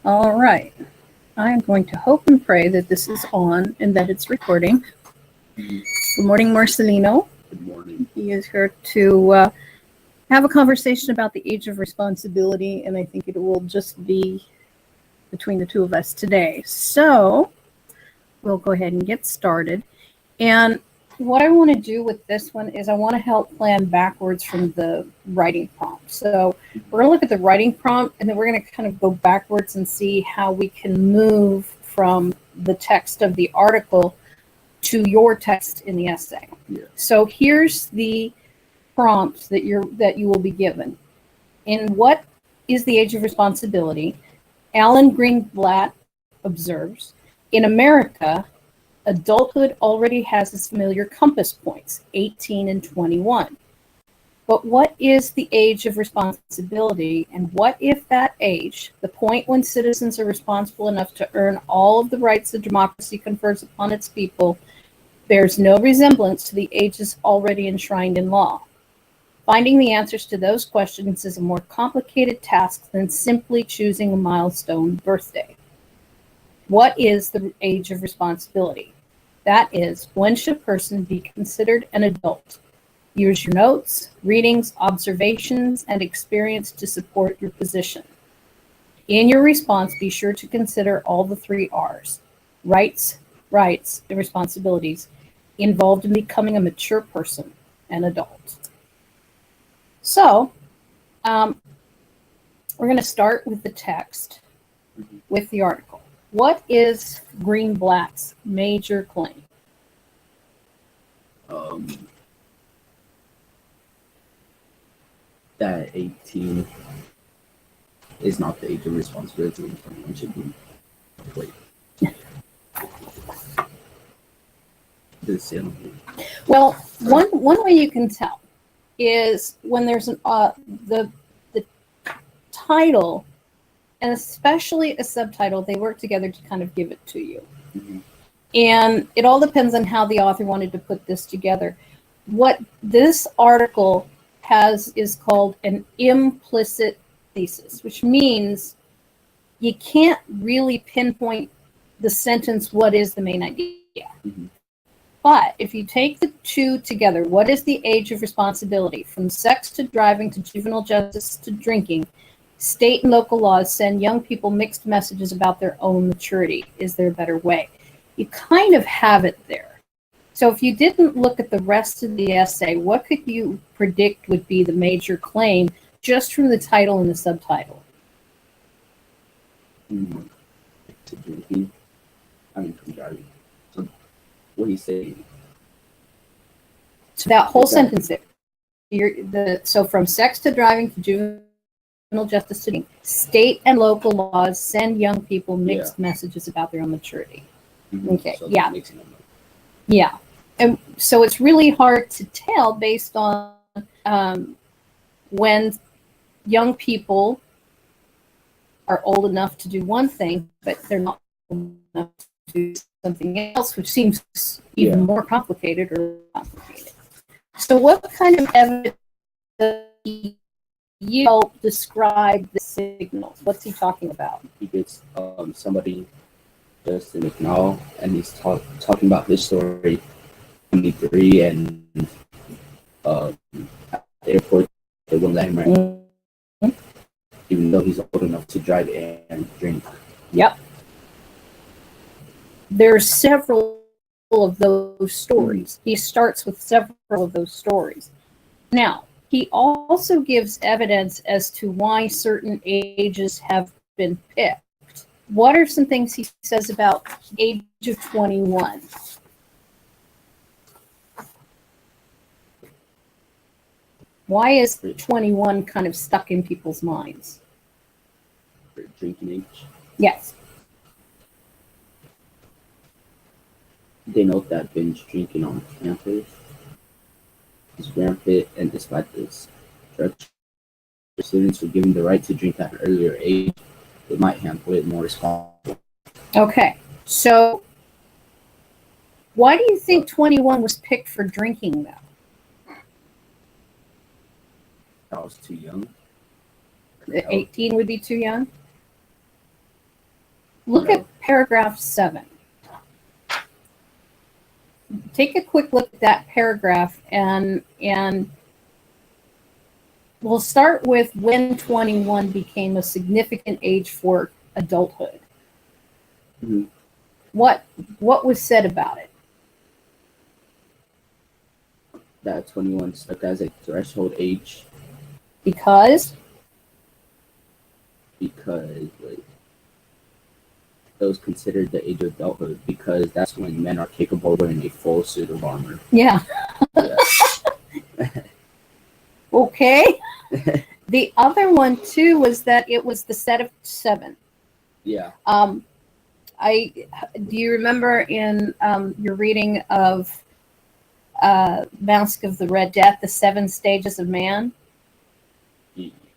All right. I am going to hope and pray that this is on and that it's recording. Good morning, Marcelino. Good morning. He is here to have a conversation about the age of responsibility, and I think it will just be between the two of us today. So we'll go ahead and get started. And what I want to do with this one is I want to help plan backwards from the writing prompt. So we're going to look at the writing prompt, and then we're going to kind of go backwards and see how we can move from the text of the article to your text in the essay. Yeah. So here's the prompt that you will be given. In What is the Age of Responsibility? Alan Greenblatt observes, in America, adulthood already has its familiar compass points, 18 and 21. But what is the age of responsibility, and what if that age, the point when citizens are responsible enough to earn all of the rights that democracy confers upon its people, bears no resemblance to the ages already enshrined in law? Finding the answers to those questions is a more complicated task than simply choosing a milestone birthday. What is the age of responsibility? That is, when should a person be considered an adult? Use your notes, readings, observations, and experience to support your position. In your response, be sure to consider all the three R's: rights, and responsibilities involved in becoming a mature person, an adult. So, we're going to start with the text, with the article. What is Greenblatt's major claim? That 18 is not the age of responsibility, and 21 should be. Wait. Well, one way you can tell is when there's the title and especially a subtitle, they work together to kind of give it to you. Mm-hmm. And it all depends on how the author wanted to put this together. What this article has is called an implicit thesis, which means you can't really pinpoint the sentence, what is the main idea? Mm-hmm. But if you take the two together, what is the age of responsibility? From sex to driving to juvenile justice to drinking, state and local laws send young people mixed messages about their own maturity. Is there a better way? You kind of have it there. So if you didn't look at the rest of the essay, what could you predict would be the major claim just from the title and the subtitle? To drinking, from driving. So what do you say? So that whole sentence there. So from sex to driving to juvenile justice to drinking, state and local laws send young people mixed messages about their own maturity. Mm-hmm. Okay, so yeah. And so it's really hard to tell based on when young people are old enough to do one thing, but they're not old enough to do something else, which seems even more complicated or complicated. So what kind of evidence does you help describe the signals? What's he talking about? He gets somebody just in McNall, and he's talking about his story. 23, and at the airport they won't let him right, even though he's old enough to drive and drink. Yep. There's several of those stories. He starts with several of those stories. Now, he also gives evidence as to why certain ages have been picked. What are some things he says about age of 21? Why is 21 kind of stuck in people's minds? For drinking age? Yes. They note that binge drinking on campus is rampant, and despite this, students were given the right to drink at an earlier age, they might handle it more responsibly. Okay, so why do you think 21 was picked for drinking, though? I was too young. 18 would be too young? Look No. at paragraph 7. Take a quick look at that paragraph, and we'll start with when 21 became a significant age for adulthood. Mhm. What was said about it? That 21 stuck as a threshold age Because like, it was considered the age of adulthood because that's when men are capable of wearing a full suit of armor. yeah, Yeah. okay. The other one too was that it was the set of 7. Yeah. Do you remember in your reading of Mask of the Red Death, the 7 stages of man?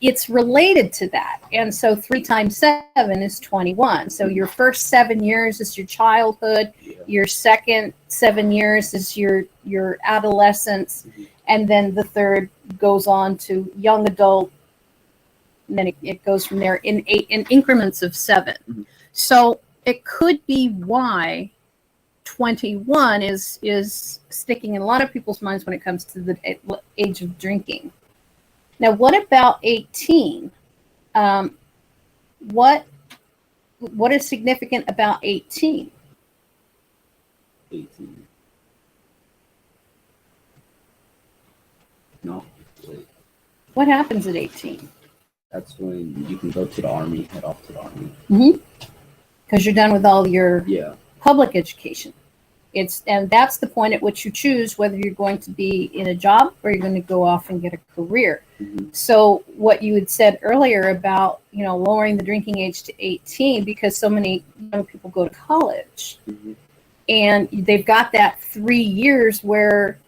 It's related to that. And so 3 times 7 is 21. So your first 7 years is your childhood. Yeah. Your second 7 years is your adolescence. Mhm. And then the third goes on to young adult. And then it goes from there in increments of 7. Mhm. So it could be why 21 is sticking in a lot of people's minds when it comes to the age of drinking. Now, what about 18? What is significant about 18? 18. No. Wait. What happens at 18? That's when you can go to the army, head off to the army. Mm-hmm. Because you're done with all your Yeah. public education. And that's the point at which you choose whether you're going to be in a job or you're going to go off and get a career. Mhm. So what you had said earlier about, lowering the drinking age to 18 because so many young people go to college, Mhm. and they've got that 3 years where,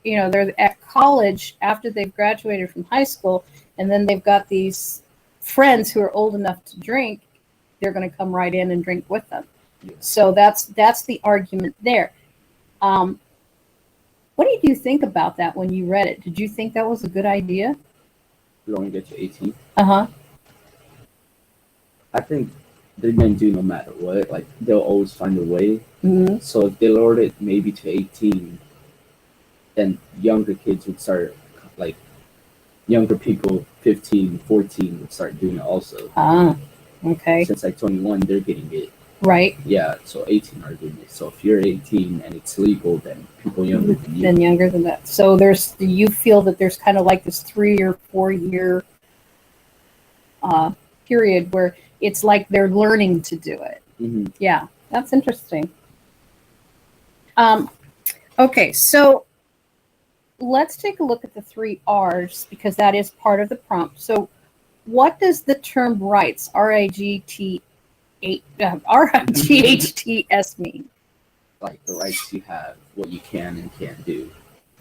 they're at college after they've graduated from high school, and then they've got these friends who are old enough to drink. They're going to come right in and drink with them. Yeah. So that's the argument there. What did you think about that when you read it? Did you think that was a good idea? You only get to 18. Uh-huh. I think they're going to do no matter what. Like, they'll always find a way. Mm-hmm. So if they lowered it maybe to 18, then younger kids would start, like, younger people, 15, 14, would start doing it also. Ah, okay. Since, like, 21, they're getting it. Right. Yeah, so 18 are doing it. So if you're 18 and it's legal, then people younger than you. Then younger than that. So you feel that there's kind of like this 3 or 4 year period where it's like they're learning to do it. Mm-hmm. Yeah, that's interesting. Okay, so let's take a look at the 3 R's because that is part of the prompt. So what does the term rights, RIGHTS mean? Like the rights you have, what you can and can't do.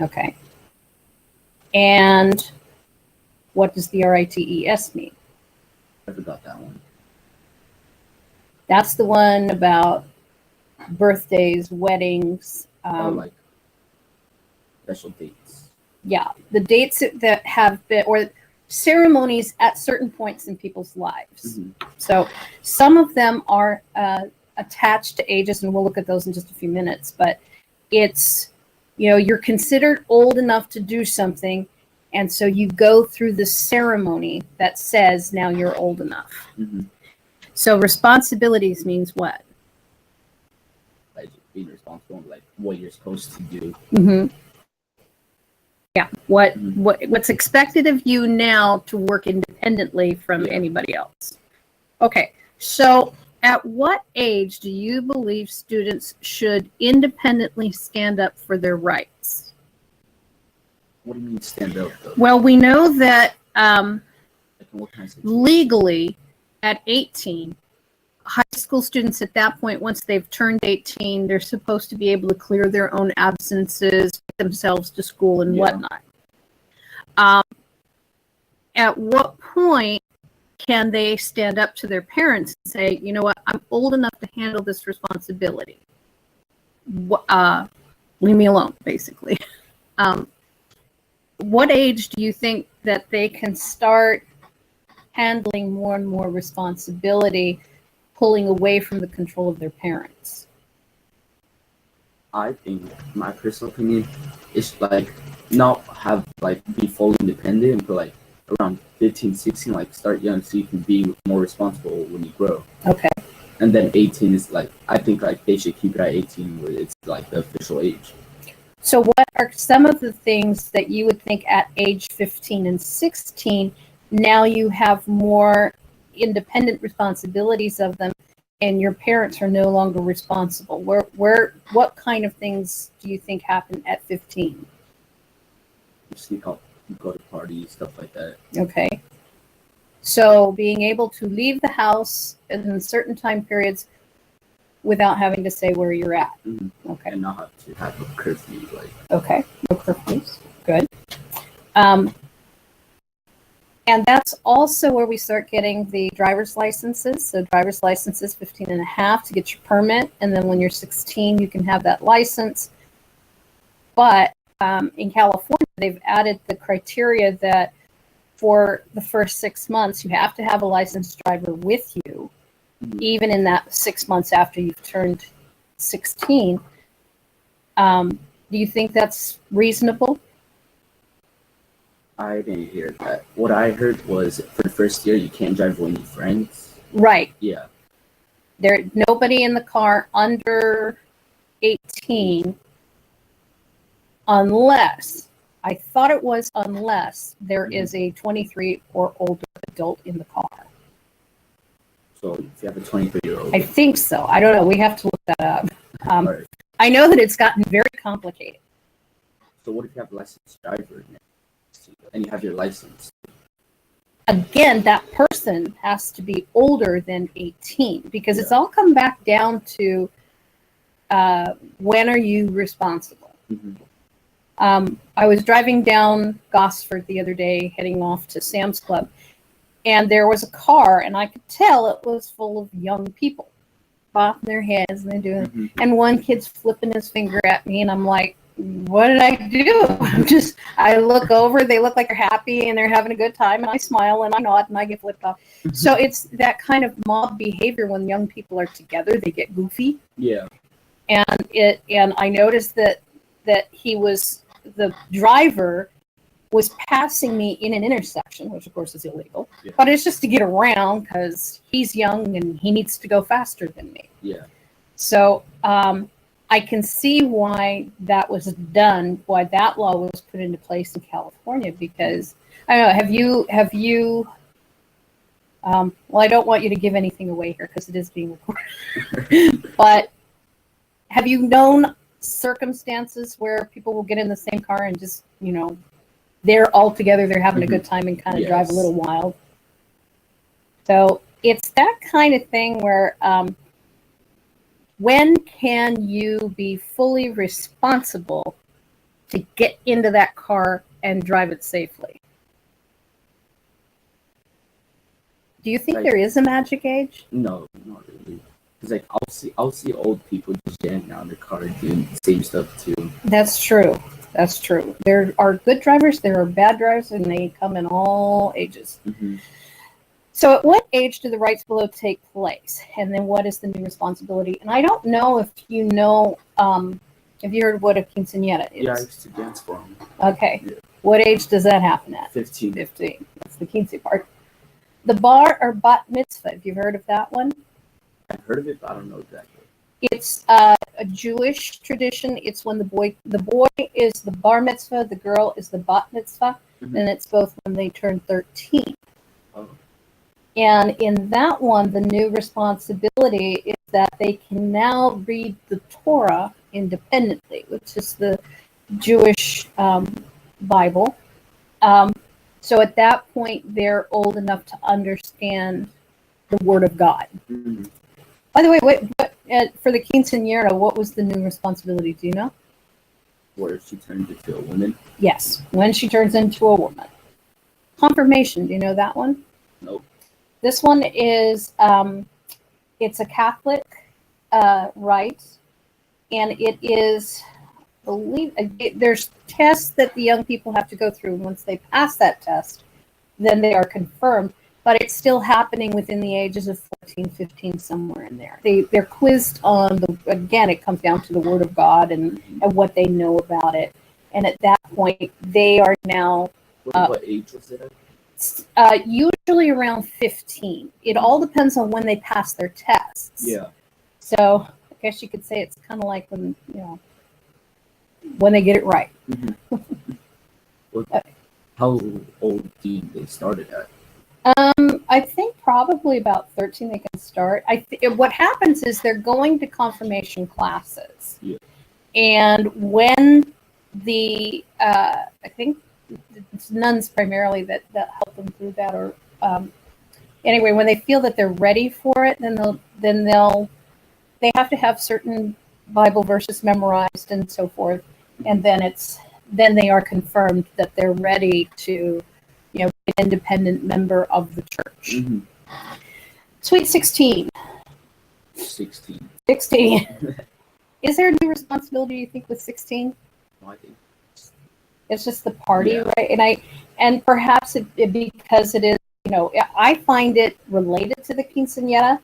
Okay. And what does the RITES mean? I forgot that one. That's the one about birthdays, weddings. Like special dates. Yeah, the dates that have been, or ceremonies at certain points in people's lives. Mm-hmm. So some of them are attached to ages, and we'll look at those in just a few minutes. But it's, you're considered old enough to do something, and so you go through the ceremony that says now you're old enough. Mm-hmm. So responsibilities means what? Like being responsible, like what you're supposed to do. Mm-hmm. Yeah, what's expected of you now to work independently from anybody else. Okay, so at what age do you believe students should independently stand up for their rights? What do you mean stand up, though? Well, we know that Like, what kind of situation? legally at 18, high school students at that point, once they've turned 18, they're supposed to be able to clear their own absences, get themselves to school and whatnot. At what point can they stand up to their parents and say, you know what, I'm old enough to handle this responsibility. Leave me alone, basically. What age do you think that they can start handling more and more responsibility, pulling away from the control of their parents? I think my personal opinion is like not have like be fully independent, but like around 15, 16, like start young so you can be more responsible when you grow. Okay. And then 18 is like I think like they should keep it at 18 where it's like the official age. So what are some of the things that you would think at age 15 and 16, now you have more independent responsibilities of them and your parents are no longer responsible? What kind of things do you think happen at 15? Sneak out, go to parties, stuff like that. Okay. So being able to leave the house in certain time periods without having to say where you're at. Mm-hmm. Okay. And not have to have a curfew, like. Okay. No curfews. Good. And that's also where we start getting the driver's licenses. So driver's licenses, 15 and a half to get your permit. And then when you're 16, you can have that license. But in California, they've added the criteria that for the first 6 months, you have to have a licensed driver with you, even in that 6 months after you've turned 16. Do you think that's reasonable? I didn't hear that. What I heard was for the first year you can't drive with any friends. Right. Yeah. Nobody in the car under 18 unless, I thought it was unless there is a 23 or older adult in the car. So if you have a 23-year-old. I think so. I don't know. We have to look that up. Right. I know that it's gotten very complicated. So what if you have a licensed driver and you have your license? Again, that person has to be older than 18 because it's all come back down to when are you responsible? Mm-hmm. I was driving down Gosford the other day, heading off to Sam's Club, and there was a car, and I could tell it was full of young people, bobbing their heads, and they're doing, and one kid's flipping his finger at me, and I'm like, what did I do? I look over, they look like they're happy and they're having a good time, and I smile and I nod and I get flipped off. So it's that kind of mob behavior when young people are together, they get goofy. Yeah. And I noticed that the driver was passing me in an intersection, which of course is illegal, but it's just to get around because he's young and he needs to go faster than me. Yeah. So I can see why that was done, why that law was put into place in California, because I don't know, have you well, I don't want you to give anything away here because it is being recorded, but have you known circumstances where people will get in the same car and just, they're all together, they're having a good time and kind of drive a little wild? So it's that kind of thing where when can you be fully responsible to get into that car and drive it safely? Do you think there is a magic age? No, not really. It's like I'll see old people just jamming out in the car doing the same stuff too. That's true. That's true. There are good drivers, there are bad drivers, and they come in all ages. Mm-hmm. So at what age do the rights below take place? And then what is the new responsibility? And I don't know if you know, have you heard what a quinceañera is? Yeah, I used to dance for them. Okay. Yeah. What age does that happen at? 15. 15. That's the quince part. The bar or bat mitzvah, have you heard of that one? I've heard of it, but I don't know exactly. It's a Jewish tradition. It's when the boy is the bar mitzvah, the girl is the bat mitzvah, and it's both when they turn 13. Oh. And in that one, the new responsibility is that they can now read the Torah independently, which is the Jewish Bible. So at that point, they're old enough to understand the Word of God. Mm-hmm. By the way, for the quinceañera, what was the new responsibility? Do you know? Where she turned into a woman? Yes, when she turns into a woman. Confirmation, do you know that one? Nope. This one is, it's a Catholic rite, and it is, there's tests that the young people have to go through. And once they pass that test, then they are confirmed. but it's still happening within the ages of 14, 15, somewhere in there. They're quizzed on again, it comes down to the Word of God and what they know about it. And at that point, they are now What age was it usually around 15. It all depends on when they pass their tests. Yeah. So I guess you could say it's kind of like when they get it right. How old do you think they started at? I think probably about 13 they can start. What happens is they're going to confirmation classes. Yeah. And when I think it's nuns primarily that help them through that, or anyway, when they feel that they're ready for it, then they have to have certain Bible verses memorized and so forth, and then they are confirmed that they're ready to be an independent member of the church. Mm-hmm. Sweet 16. 16. Is there any responsibility, you think, with 16? No, I think it's just the party, right? And perhaps because it is, I find it related to the quinceañera.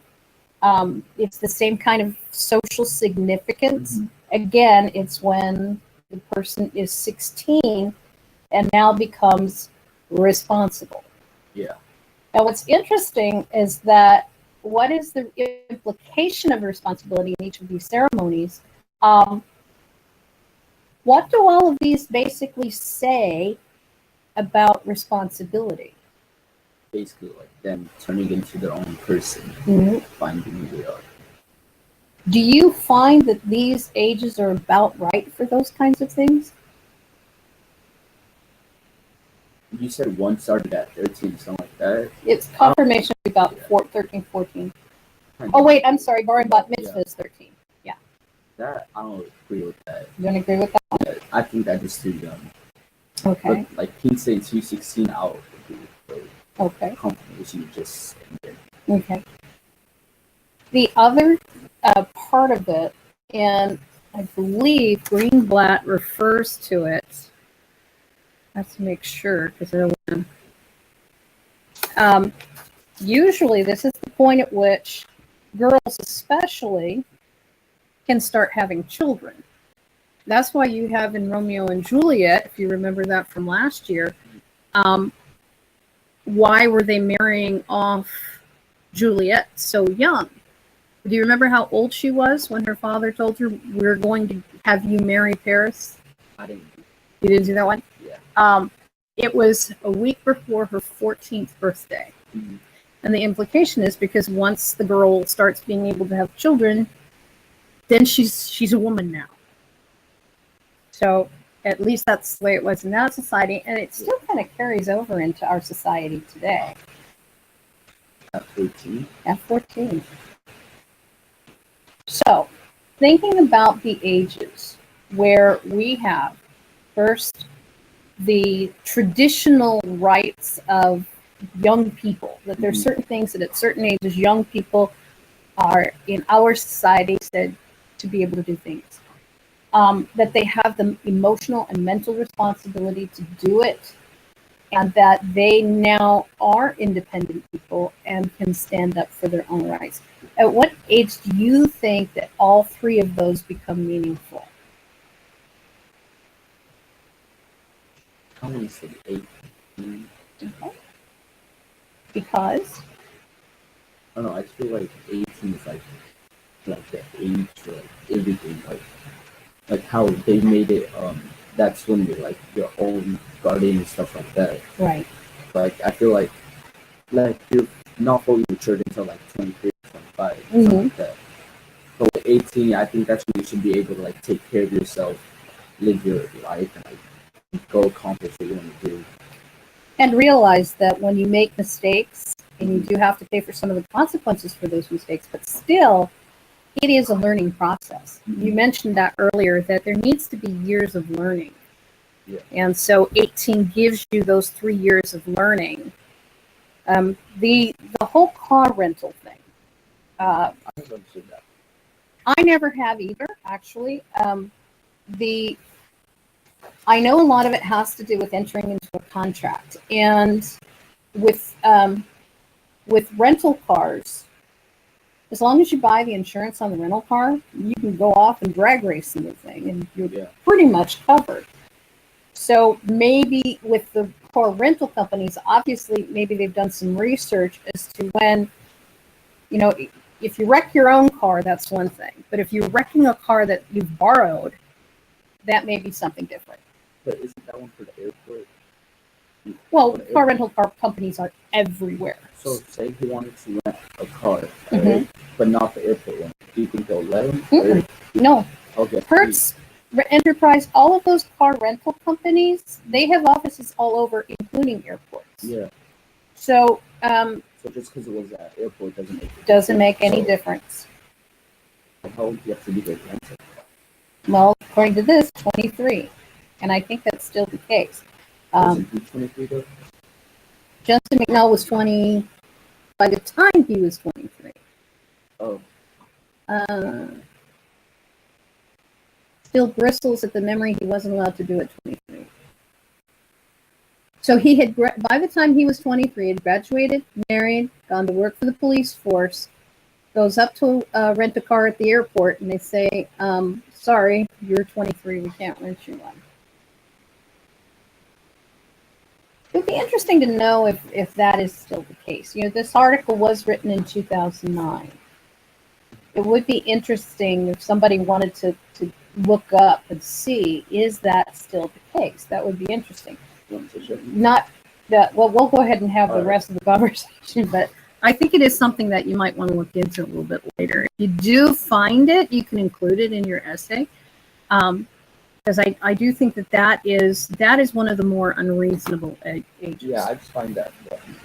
It's the same kind of social significance. Mm-hmm. Again, it's when the person is 16 and now becomes responsible. Yeah. Now, what's interesting is that what is the implication of responsibility in each of these ceremonies? What do all of these basically say about responsibility? Basically, like them turning into their own person, finding who they are. Do you find that these ages are about right for those kinds of things? You said one started at 13, something like that. It's confirmation about 13, 14. Oh, wait, I'm sorry. Bar and bat mitzvah is 13. Yeah. That, I don't agree with that. You don't agree with that one? Yeah, I think that is too young. Okay. But like King say 216 out. Okay. Confirmation just ended. Okay. The other part of it, and I believe Greenblatt refers to it. Let's make sure, because I don't want to. Usually, this is the point at which girls, especially, can start having children. That's why you have in Romeo and Juliet, if you remember that from last year, why were they marrying off Juliet so young? Do you remember how old she was when her father told her, "We're going to have you marry Paris"? I didn't. You didn't do that one? Yeah. It was a week before her 14th birthday. Mm-hmm. And the implication is because once the girl starts being able to have children, then she's a woman now. So at least that's the way it was in that society, and it still kind of carries over into our society today. At 14? At 14. So, thinking about the ages where we have first the traditional rights of young people, that there's certain things that at certain ages young people are in our society said to be able to do things. That they have the emotional and mental responsibility to do it, and that they now are independent people and can stand up for their own rights. At what age do you think that all three of those become meaningful? I want to say 18. Okay. Because? I don't know, I feel like 18 is like the age for like everything, like how they made it, that's when you're like your own guardian and stuff like that. Right. Like I feel like you're not fully matured until like 23, 25, Mm-hmm. something like that. But with 18, I think that's when you should be able to like take care of yourself, live your life, and like go accomplish what you want to do. And realize that when you make mistakes, and you do have to pay for some of the consequences for those mistakes, but still, it is a learning process. You mentioned that earlier, that there needs to be years of learning. Yeah. And so 18 gives you those 3 years of learning. The whole car rental thing. I don't understand that. I never have either, actually. I know a lot of it has to do with entering into a contract. And with with rental cars, as long as you buy the insurance on the rental car, you can go off and drag race the new thing, and you're pretty much covered. So maybe with the car rental companies, obviously, maybe they've done some research as to when, you know, if you wreck your own car, that's one thing. But if you're wrecking a car that you've borrowed, that may be something different. But isn't that one for the airport? Well, car rental car companies are everywhere. So say he wanted to rent a car, right? But not the airport one. Do you think they'll let him? No. Okay. Hertz, Enterprise, all of those car rental companies, they have offices all over, including airports. Yeah. So, so just because it was at airport doesn't make any difference. How old do you have to be to rent it? Well, according to this, 23, and I think that's still the case. Wasn't he 23 though? Justin McNall was 20 by the time he was 23. Oh. Still bristles at the memory he wasn't allowed to do at 23. So he had, by the time he was 23, had graduated, married, gone to work for the police force, goes up to rent a car at the airport, and they say, sorry, you're 23, we can't rent you one. It would be interesting to know if that is still the case. You know, this article was written in 2009. It would be interesting if somebody wanted to look up and see, is that still the case? That would be interesting. Not that, well, we'll go ahead and have the rest of the conversation, but I think it is something that you might want to look into a little bit later. If you do find it, you can include it in your essay. Because I do think that is one of the more unreasonable ages. Yeah, I just find that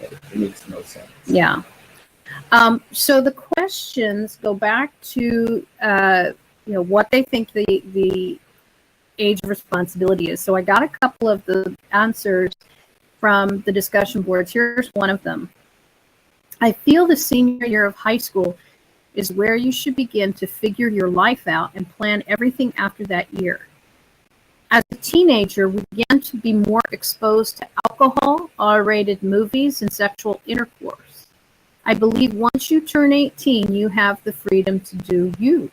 it makes no sense. Yeah. So the questions go back to what they think the age of responsibility is. So I got a couple of the answers from the discussion boards. Here's one of them. I feel the senior year of high school is where you should begin to figure your life out and plan everything after that year. As a teenager, we began to be more exposed to alcohol, R-rated movies, and sexual intercourse. I believe once you turn 18, you have the freedom to do you.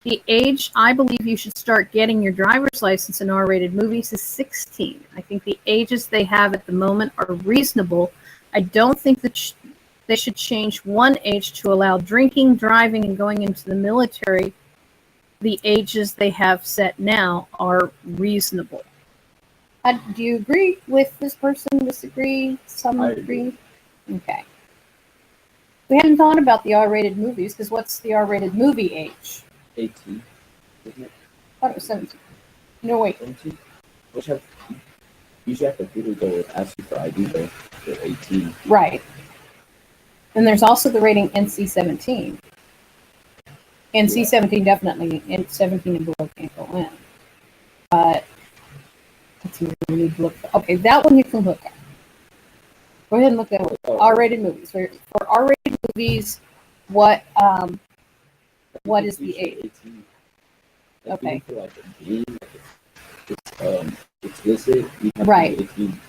The age I believe you should start getting your driver's license in R-rated movies is 16. I think the ages they have at the moment are reasonable. I don't think that they should change one age to allow drinking, driving, and going into the military. The ages they have set now are reasonable. Do you agree with this person? Disagree? Some agree? Okay. We hadn't thought about the R-rated movies, because what's the R-rated movie age? 18, isn't it? I thought it was 17. No, wait. 17? Usually at the theater, they'll ask you for ID, though. They're 18. Right. And there's also the rating NC-17. NC-17 definitely, and 17 and below can't go in. But let's see, we need to look. Okay, that one you can look at. Go ahead and look at R-rated movies. For R-rated movies, what is the age? 18. Okay. For like a game, it's explicit. You have Right. To be 18.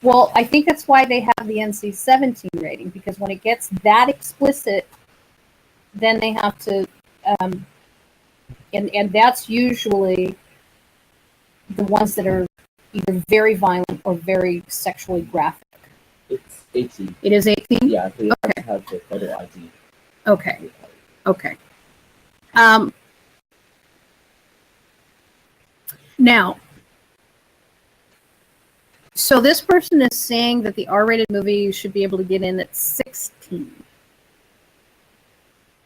Well, I think that's why they have the NC-17 rating, because when it gets that explicit, then they have to, and that's usually the ones that are either very violent or very sexually graphic. It's 18. It is 18? Yeah, so you have to have the federal ID. Okay. Okay. Now, so this person is saying that the R-rated movie you should be able to get in at 16.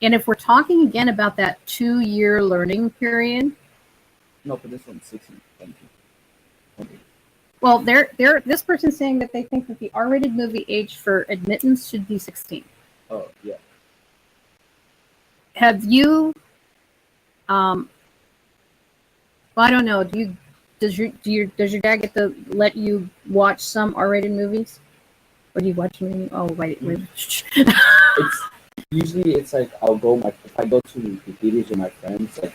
And if we're talking again about that 2-year learning period. No, but this one's 16. Okay. Well, this person's saying that they think that the R-rated movie age for admittance should be 16. Oh, yeah. Have you, well, I don't know, does your dad get to let you watch some R-rated movies? Or do you watch them? Oh, wait. It's like if I go to the theaters with my friends, like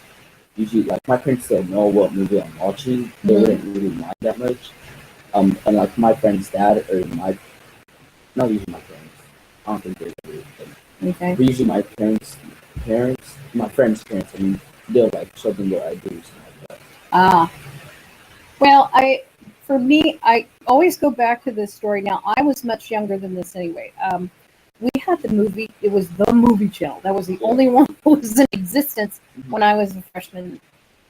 usually like my parents still know what movie I'm watching. They wouldn't really mind that much. And like my friend's dad or not usually my friends. don't think they do. Okay. But usually my my friends' parents, I mean, they'll like show them what I do, something like that. Ah. Well, for me, I always go back to this story. Now, I was much younger than this anyway. We had the movie. It was the movie channel. That was the only one that was in existence when I was a freshman.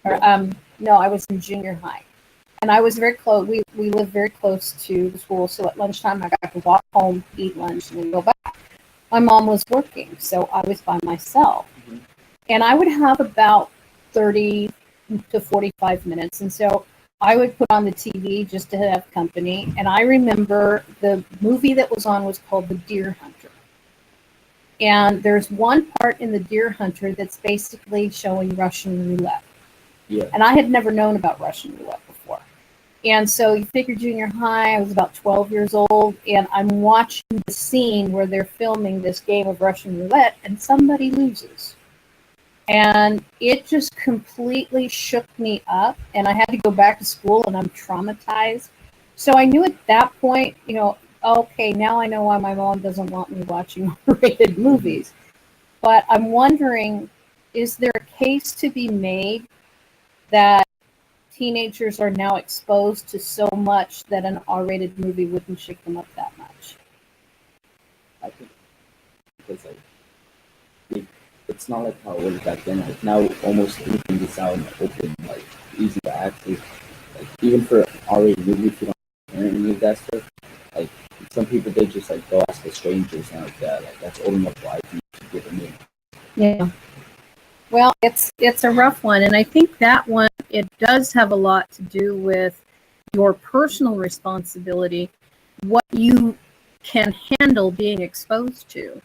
Or no, I was in junior high, and I was very close. We lived very close to the school, so at lunchtime I got to walk home, eat lunch, and then go back. My mom was working, so I was by myself, and I would have about 30 to 45 minutes, and so I would put on the TV just to have company. And I remember the movie that was on was called The Deer Hunter. And there's one part in The Deer Hunter that's basically showing Russian roulette. Yeah. And I had never known about Russian roulette before. And so you figure junior high, I was about 12 years old, and I'm watching the scene where they're filming this game of Russian roulette, and somebody loses. And it just completely shook me up, and I had to go back to school, and I'm traumatized. So I knew at that point, okay, now I know why my mom doesn't want me watching rated movies. But I'm wondering, is there a case to be made that teenagers are now exposed to so much that an R-rated movie wouldn't shake them up that much? I think because it's not like how it was back then. Like now, almost anything is out in the open, like easy to access. Like even for R-rated movies, if you don't hear any of that stuff, like some people they just like go ask the strangers and like that. Like that's old enough for ID to get them in. Yeah. Well, it's a rough one, and I think that one, it does have a lot to do with your personal responsibility, what you can handle being exposed to.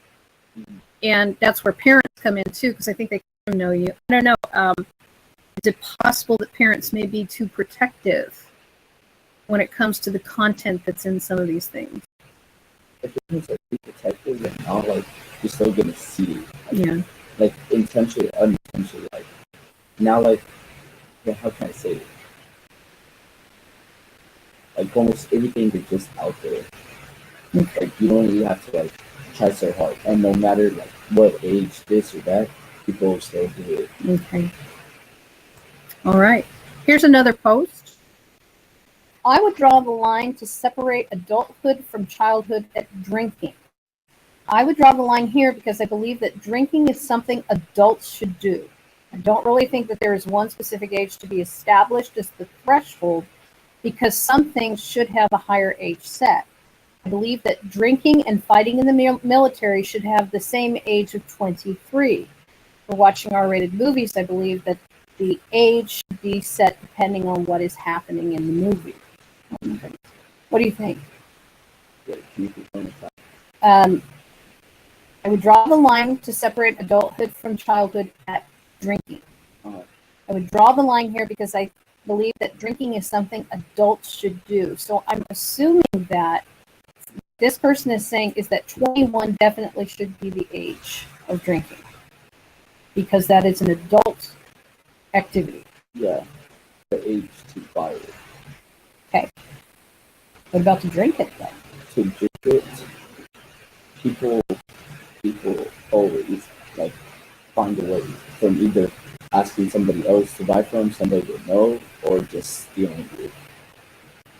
And that's where parents come in too, because I think they kind of know you. I don't know. Is it possible that parents may be too protective when it comes to the content that's in some of these things? If it's like be protective and not like you're still gonna see it. Yeah. Like intentionally, unintentionally, like now, like how can I say it? Like almost everything is just out there. Okay. Like you don't even have to like try so hard, and no matter like what age, this or that, people will still do it. Okay. All right. Here's another post. I would draw the line to separate adulthood from childhood at drinking. I would draw the line here because I believe that drinking is something adults should do. I don't really think that there is one specific age to be established as the threshold, because some things should have a higher age set. I believe that drinking and fighting in the military should have the same age of 23. For watching R-rated movies, I believe that the age should be set depending on what is happening in the movie. What do you think? Yeah, can you confirm that? I would draw the line to separate adulthood from childhood at drinking. I would draw the line here because I believe that drinking is something adults should do. So I'm assuming that this person is saying is that 21 definitely should be the age of drinking, because that is an adult activity. Yeah, the age to buy it. Okay. What about to drink it then? To drink it, people always like find a way from either asking somebody else to buy from, somebody they know, or just stealing it.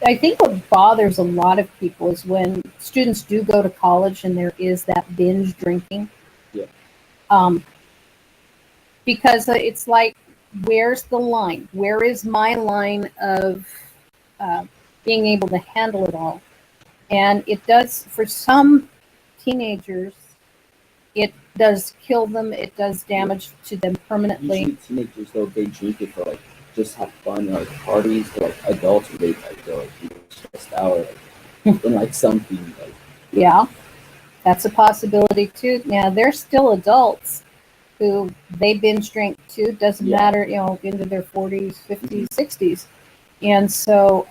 I think what bothers a lot of people is when students do go to college and there is that binge drinking. Yeah. Because it's like, where's the line? Where is my line of being able to handle it all? And it does, for some teenagers, it does kill them. It does damage to them permanently. Usually teenagers, though, they drink it for like just have fun, like parties. For like adults, they like go like stressed out, or, like, in like something like. Yeah, that's a possibility too. Now they're still adults who they binge drink too. Doesn't matter, into their 40s, 50s, 60s, and so.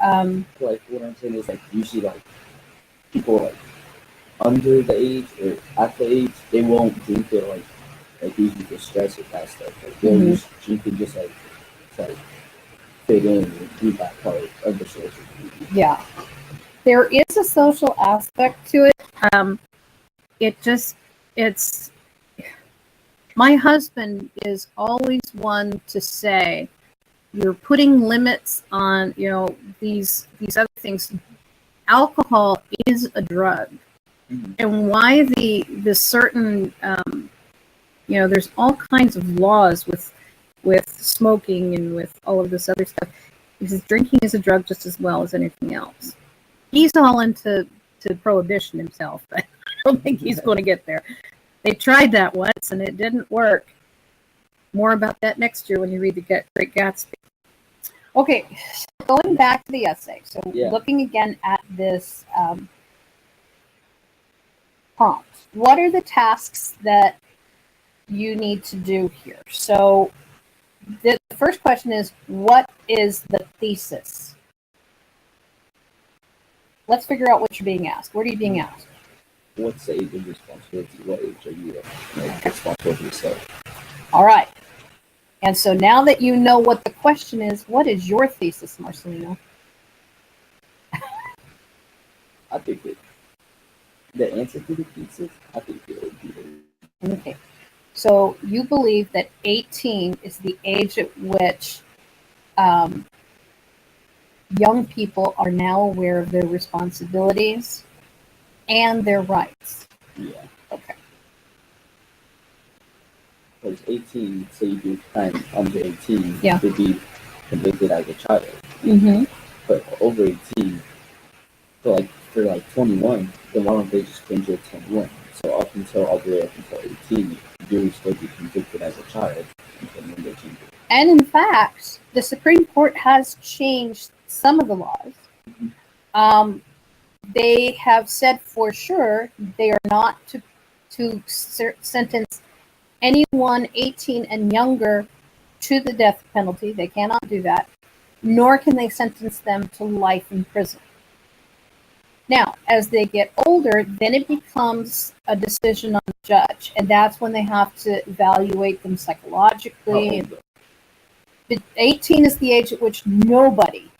Like what I'm saying is like usually like people like under the age or at the age, they won't drink it like usually for stress or that stuff. Like they'll just drink it just like fit in and be that part of the social. Yeah, there is a social aspect to it. it's my husband is always one to say, you're putting limits on, these other things. Alcohol is a drug. Mm-hmm. And why the certain, there's all kinds of laws with smoking and with all of this other stuff, because drinking is a drug just as well as anything else. He's all into prohibition himself, but I don't think he's going to get there. They tried that once and it didn't work. More about that next year when you read The Great Gatsby. Okay, so going back to the essay. So looking again at this prompt. What are the tasks that you need to do here? So the first question is, what is the thesis? Let's figure out what you're being asked. What are you being asked? What's the age of responsibility? What age are you responsible for yourself? All right. And so now that you know what the question is, what is your thesis, Marcelino? I think the answer to the thesis, I think it would be okay. So you believe that 18 is the age at which young people are now aware of their responsibilities and their rights. Yeah. Okay. Because 18, say you do crime under 18, yeah. to be convicted as a child. Mm-hmm. But over 18, for 21, then why don't they just change it to 21? So up until all the way up until 18, you will still be convicted as a child until they change it. And in fact, the Supreme Court has changed some of the laws. Mm-hmm. They have said for sure they are not to sentence anyone 18 and younger to the death penalty. They cannot do that, nor can they sentence them to life in prison. Now, as they get older, then it becomes a decision on the judge, and that's when they have to evaluate them psychologically. 18 is the age at which nobody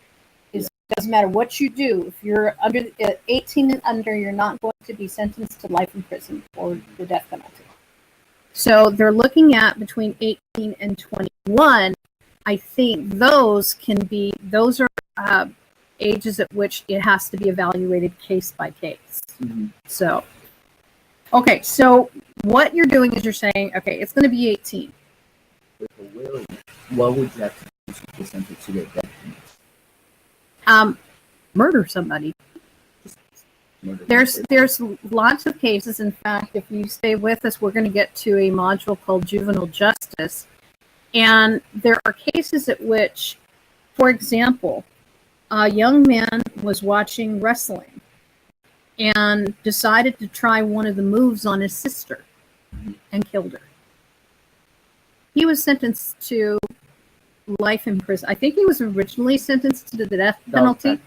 doesn't matter what you do. If you're under 18 and under, you're not going to be sentenced to life in prison or the death penalty. So they're looking at between 18 and 21. I think those are ages at which it has to be evaluated case by case. Mm-hmm. So, okay, so what you're doing is you're saying, okay, it's going to be 18. What would you have to do to be sentenced to the death penalty? Murder somebody. There's lots of cases. In fact, if you stay with us, we're going to get to a module called Juvenile Justice. And there are cases at which, for example, a young man was watching wrestling and decided to try one of the moves on his sister and killed her. He was sentenced to life in prison. I think he was originally sentenced to the death penalty.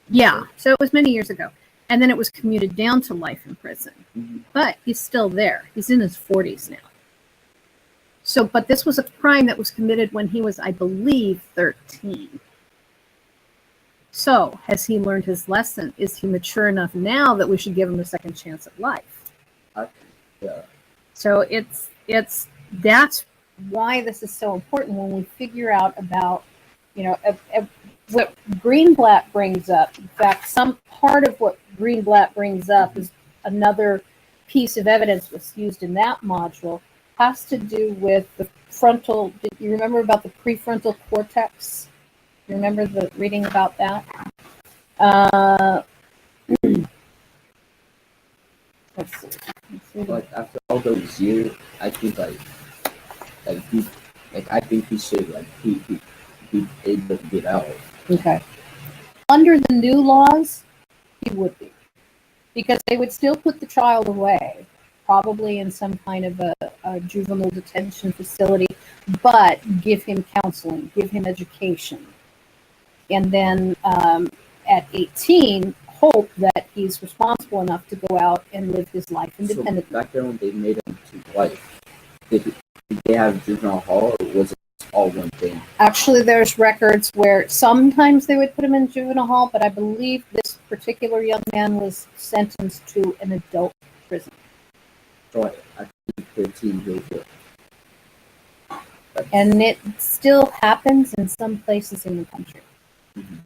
Yeah, so it was many years ago. And then it was commuted down to life in prison. Mm-hmm. But he's still there. He's in his 40s now. So, but this was a crime that was committed when he was, I believe, 13. So, has he learned his lesson? Is he mature enough now that we should give him a second chance at life? Yeah. So that's why this is so important when we figure out about, what Greenblatt brings up. In fact, some part of what Greenblatt brings up is another piece of evidence that's used in that module, has to do with the frontal. Did you remember about the prefrontal cortex? You remember the reading about that? Let's see. Like after all those years, I think I think he should be able to get out. Okay. Under the new laws, he would be, because they would still put the child away, probably in some kind of a juvenile detention facility, but give him counseling, give him education, and then at 18, hope that he's responsible enough to go out and live his life independently. So back then when they made him to life, did they have juvenile hall, or was it all one thing? Actually, there's records where sometimes they would put him in juvenile hall, but I believe this particular young man was sentenced to an adult prison. So I think 13 really good. And it still happens in some places in the country. Mhm.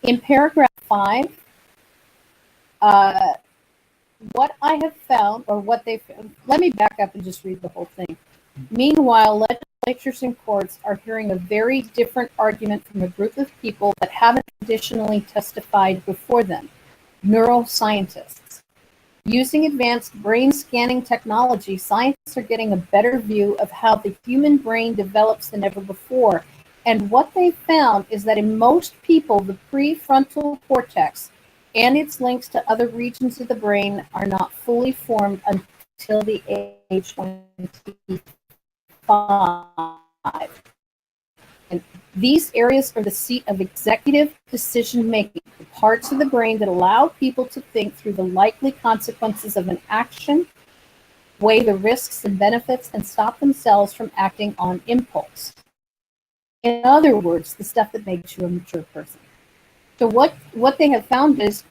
In paragraph 5, what I have found, or what they found, let me back up and just read the whole thing. Meanwhile, legislatures and courts are hearing a very different argument from a group of people that haven't traditionally testified before them, neuroscientists. Using advanced brain scanning technology, scientists are getting a better view of how the human brain develops than ever before. And what they found is that in most people, the prefrontal cortex and its links to other regions of the brain are not fully formed until the age 25. And these areas are the seat of executive decision making, the parts of the brain that allow people to think through the likely consequences of an action, weigh the risks and benefits, and stop themselves from acting on impulse. In other words, the stuff that makes you a mature person. So what they have found is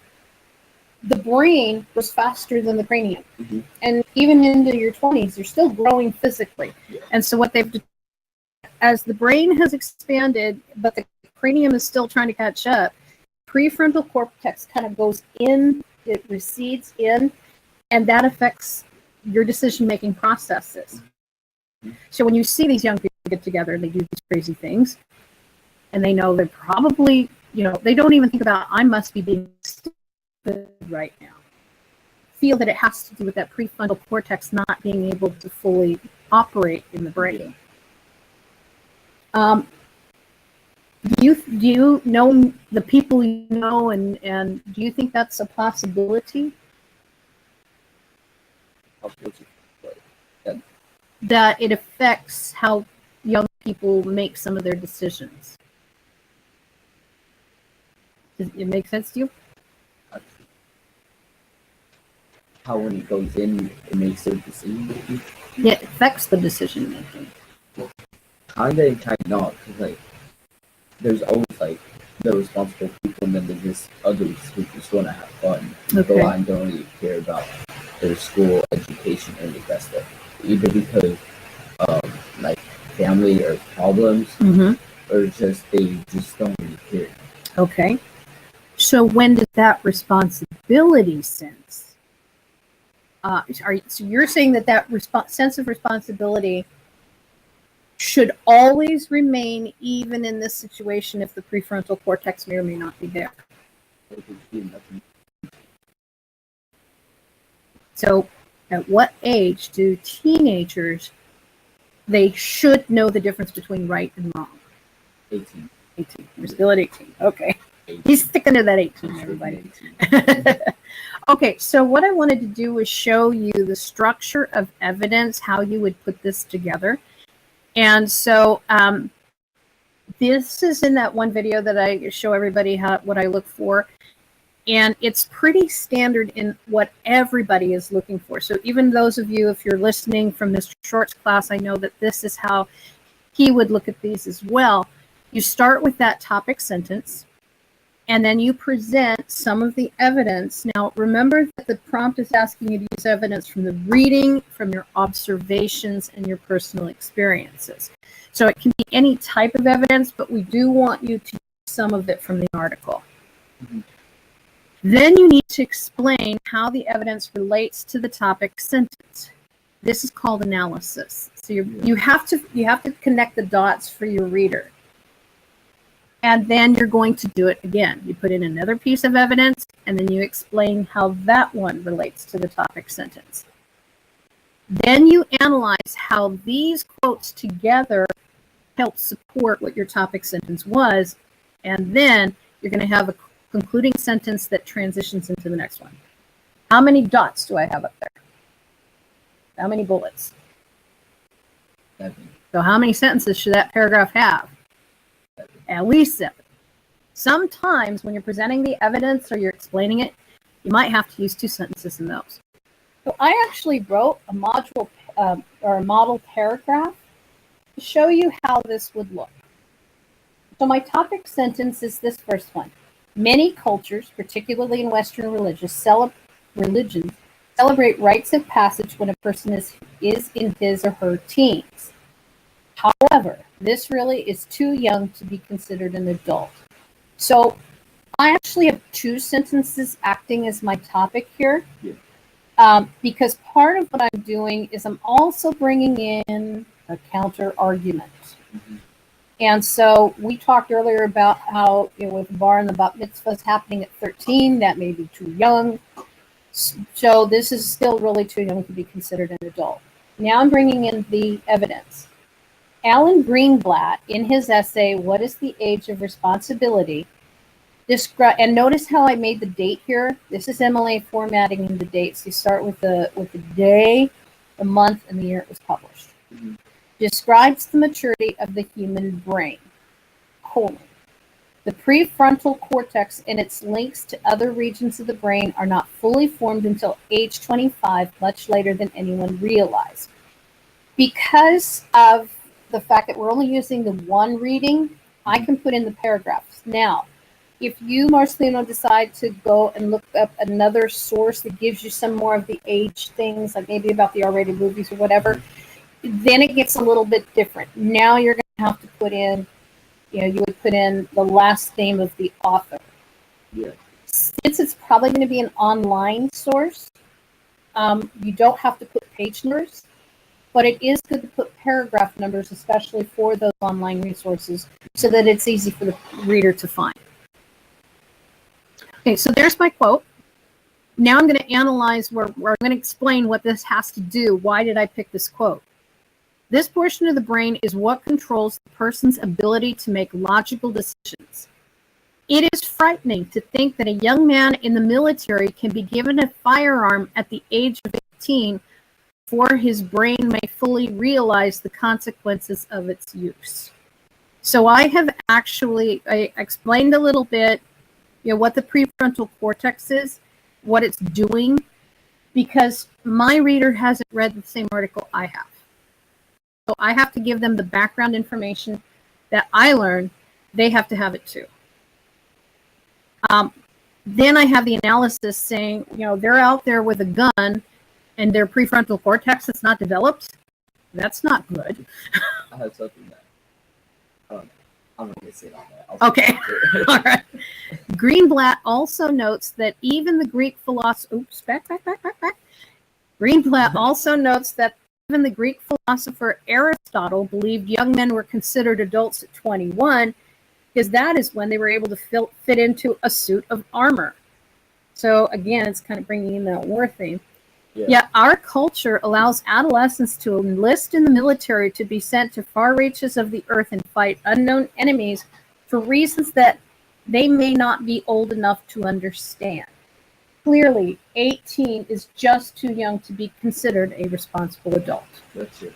the brain grows faster than the cranium. Mm-hmm. And even into your 20s, you're still growing physically. Yeah. And so what they've, as the brain has expanded, but the cranium is still trying to catch up, prefrontal cortex kind of goes in, it recedes in, and that affects your decision-making processes. So when you see these young people get together and they do these crazy things, and they know they're probably, they don't even think about, I must be being stupid right now. Feel that it has to do with that prefrontal cortex not being able to fully operate in the brain. Do you know the people you know, and do you think that's a possibility? That it affects how young people make some of their decisions. Does it make sense to you? How when it goes in, it makes their decision making? Yeah, it affects the decision making. Well, kinda and kinda not, because there's always the responsible people, and then there's just others who just want to have fun. People don't really care about their school education or any of that stuff, either because family or problems, or just they just don't really care. Okay. So when does that responsibility sense? So you're saying that sense of responsibility should always remain, even in this situation, if the prefrontal cortex may or may not be there. So at what age do teenagers, they should know the difference between right and wrong? 18. We're still at 18. Okay. 18. He's sticking to that 18, everybody. 18. Okay, so what I wanted to do was show you the structure of evidence, how you would put this together. And so this is in that one video that I show everybody what I look for. And it's pretty standard in what everybody is looking for. So even those of you, if you're listening from Mr. Short's class, I know that this is how he would look at these as well. You start with that topic sentence, and then you present some of the evidence. Now, remember that the prompt is asking you to use evidence from the reading, from your observations, and your personal experiences. So it can be any type of evidence, but we do want you to use some of it from the article. Mm-hmm. Then you need to explain how the evidence relates to the topic sentence. This is called analysis. So you have to connect the dots for your reader. And then you're going to do it again. You put in another piece of evidence, and then you explain how that one relates to the topic sentence. Then you analyze how these quotes together help support what your topic sentence was, and then you're going to have a concluding sentence that transitions into the next one. How many dots do I have up there? How many bullets? 7. So how many sentences should that paragraph have? 7. At least 7. Sometimes when you're presenting the evidence or you're explaining it, you might have to use 2 sentences in those. So I actually wrote a module or a model paragraph to show you how this would look. So my topic sentence is this first one. Many cultures, particularly in Western religions, celebrate rites of passage when a person is in his or her teens. However, this really is too young to be considered an adult. So I actually have two sentences acting as my topic here. Yeah. Because part of what I'm doing is I'm also bringing in a counter argument. Mhm. And so we talked earlier about how, with the bar and the bat mitzvahs happening at 13, that may be too young. So this is still really too young to be considered an adult. Now I'm bringing in the evidence. Alan Greenblatt, in his essay, What is the Age of Responsibility? And notice how I made the date here. This is MLA formatting in the dates. You start with the day, the month, and the year it was published. Mhm. Describes the maturity of the human brain. The prefrontal cortex and its links to other regions of the brain are not fully formed until age 25, much later than anyone realized. Because of the fact that we're only using the one reading, I can put in the paragraphs. Now, if you, Marcelino, decide to go and look up another source that gives you some more of the age things, like maybe about the R-rated movies or whatever, then it gets a little bit different. Now you're going to have to put in, you would put in the last name of the author. Yeah. Since it's probably going to be an online source, you don't have to put page numbers, but it is good to put paragraph numbers, especially for those online resources, so that it's easy for the reader to find. Okay, so there's my quote. Now I'm going to analyze where I'm going to explain what this has to do. Why did I pick this quote? This portion of the brain is what controls the person's ability to make logical decisions. It is frightening to think that a young man in the military can be given a firearm at the age of 18 before his brain may fully realize the consequences of its use. So I have I explained a little bit, what the prefrontal cortex is, what it's doing, because my reader hasn't read the same article I have. So I have to give them the background information that I learned. They have to have it too. Then I have the analysis saying, they're out there with a gun and their prefrontal cortex is not developed. That's not good. I have something that I'm not going to say on that. Okay. All right. Greenblatt also notes that even the Greek philosopher, Greenblatt also notes that even the Greek philosopher Aristotle believed young men were considered adults at 21, because that is when they were able to fit into a suit of armor. So again, it's kind of bringing in that war theme. Yeah. Yet our culture allows adolescents to enlist in the military to be sent to far reaches of the earth and fight unknown enemies for reasons that they may not be old enough to understand. Clearly, 18 is just too young to be considered a responsible adult. That's it.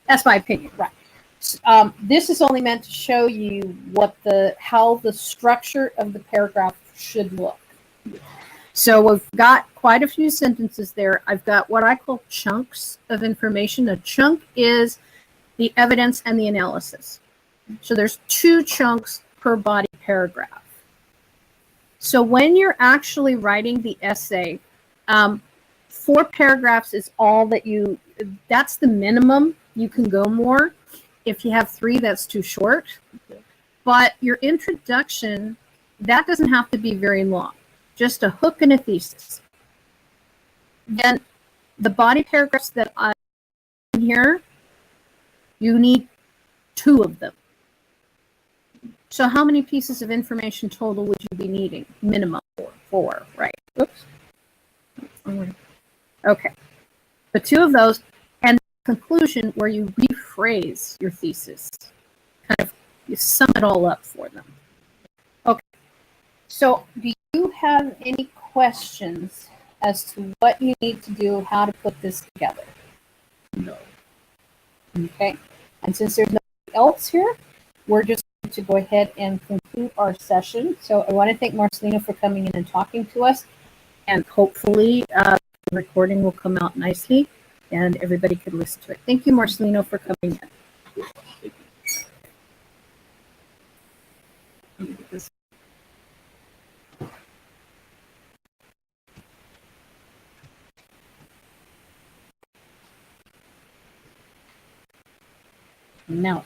That's my opinion, right? This is only meant to show you how the structure of the paragraph should look. So we've got quite a few sentences there. I've got what I call chunks of information. A chunk is the evidence and the analysis. So there's 2 chunks per body paragraph. So when you're actually writing the essay, 4 paragraphs is all that's the minimum. You can go more. If you have 3, that's too short. Okay. But your introduction, that doesn't have to be very long. Just a hook and a thesis. Then the body paragraphs that I have here, you need 2 of them. So how many pieces of information total would you be needing? Minimum 4, right? Oops. Okay. But 2 of those, and the conclusion where you rephrase your thesis. Kind of you sum it all up for them. Okay. So do you have any questions as to what you need to do, how to put this together? No. Okay. And since there's nobody else here, we're just going to go ahead and conclude our session. So I want to thank Marcelino for coming in and talking to us. And hopefully the recording will come out nicely and everybody could listen to it. Thank you, Marcelino, for coming in. Let me get this. Now.